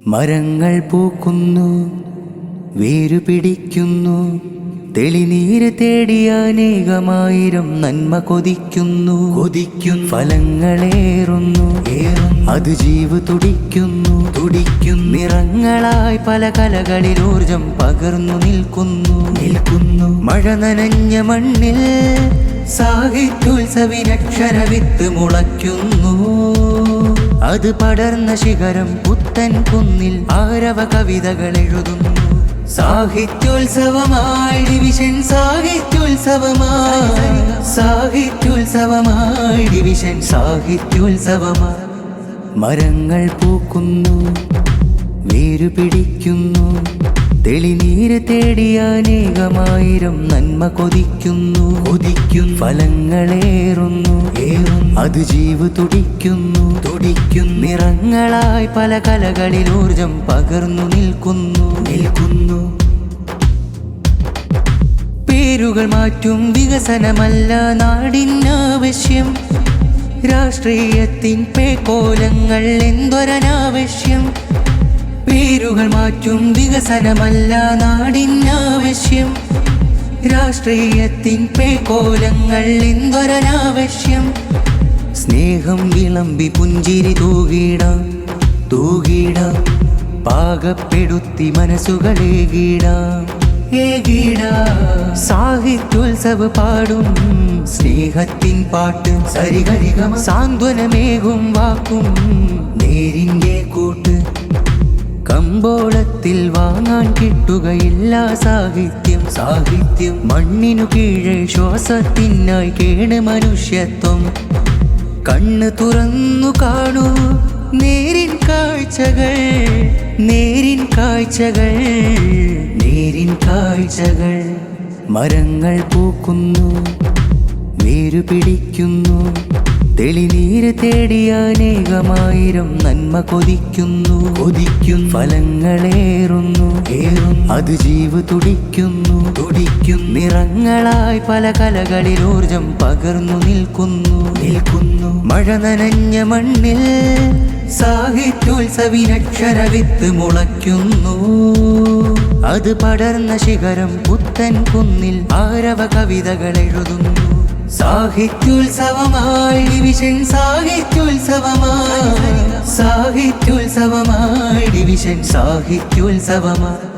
മരങ്ങൾ പൂക്കുന്നു, വേരുപിടിക്കുന്നു, തെളിനീര് തേടിയ അനേകമായിരം നന്മ കൊതിക്കുന്നു. ഫലങ്ങളേറുന്നു, അത് ജീവ് തുടിക്കുന്നു. നിറങ്ങളായി പല കലകളിൽ ഊർജം പകർന്നു നിൽക്കുന്നു. മഴ നനഞ്ഞ മണ്ണിൽ സാഹിത്യോത്സവിനക്ഷരവിത്ത് മുളയ്ക്കുന്നു. അത് പടർന്ന ശിഖരം പുത്തൻ കുന്നിൽ ആരവ കവിതകൾ എഴുതുന്നു. സാഹിത്യോത്സവമായി ഡിവിഷൻ, സാഹിത്യോത്സവമായി ഡിവിഷൻ, സാഹിത്യോത്സവമായി. മരങ്ങൾ പൂക്കുന്നു, വേരുപിടിക്കുന്നു, തെളിനീര് തേടിയ അനേകമായിരം നന്മ കൊതിക്കുന്നു. ഫലങ്ങളേറുന്നു, അത് ജീവ് തുടിക്കുന്നു. നിറങ്ങളായി പല കലകളിൽ ഊർജം പകർന്നു നിൽക്കുന്നു. പേരുകൾ മാറ്റും വികസനമല്ല നാടിനാവശ്യം, രാഷ്ട്രീയത്തിൻ പേക്കോലങ്ങൾ എന്തൊരനാവശ്യം. പേരുകൾ മാറ്റും വികസനമല്ല നാടിനാവശ്യം, രാഷ്ട്രീയത്തിൻ പേക്കോലങ്ങൾ എന്തൊരനാവശ്യം. സ്നേഹം വിളമ്പി പുഞ്ചിരി തൂകിടാം, പാകപ്പെടുത്തി മനസ്സുകളേകിടാം. സാഹിത്യോത്സവ പാടും സ്നേഹത്തിൻ പാട്ട്, സരിഗരിഗമ സാന്ത്വനമേകും വാക്കും നേരിന്റെ കൂട്ട്. കമ്പോളത്തിൽ വാങ്ങാൻ കിട്ടുകയില്ല സാഹിത്യം. മണ്ണിനു കീഴെ ശ്വാസത്തിനായി കേണ് മനുഷ്യത്വം. കണ്ണ് തുറന്നു കാണൂ നേരിൻ കാഴ്ചകൾ. മരങ്ങൾ പൂക്കുന്നു, വേരുപിടിക്കുന്നു, തെളിനീര് തേടിയ അനേകമായിരം നന്മ കൊതിക്കുന്നു. ഫലങ്ങളേറുന്നു, അത് ജീവ് തുടിക്കുന്നു. നിറങ്ങളായി പല കലകളിൽ ഊർജം പകർന്നു നിൽക്കുന്നു. മഴ നനഞ്ഞ മണ്ണിൽ സാഹിത്യോത്സവിനക്ഷരവിത്ത് മുളയ്ക്കുന്നു. അത് പടർന്ന ശിഖരം പുത്തൻ കുന്നിൽ ആരവ കവിതകൾ എഴുതുന്നു. സാഹിത്യോത്സവമായി ഡിവിഷൻ, സാഹിത്യോത്സവമായി ഡിവിഷൻ, സാഹിത്യോത്സവമായി.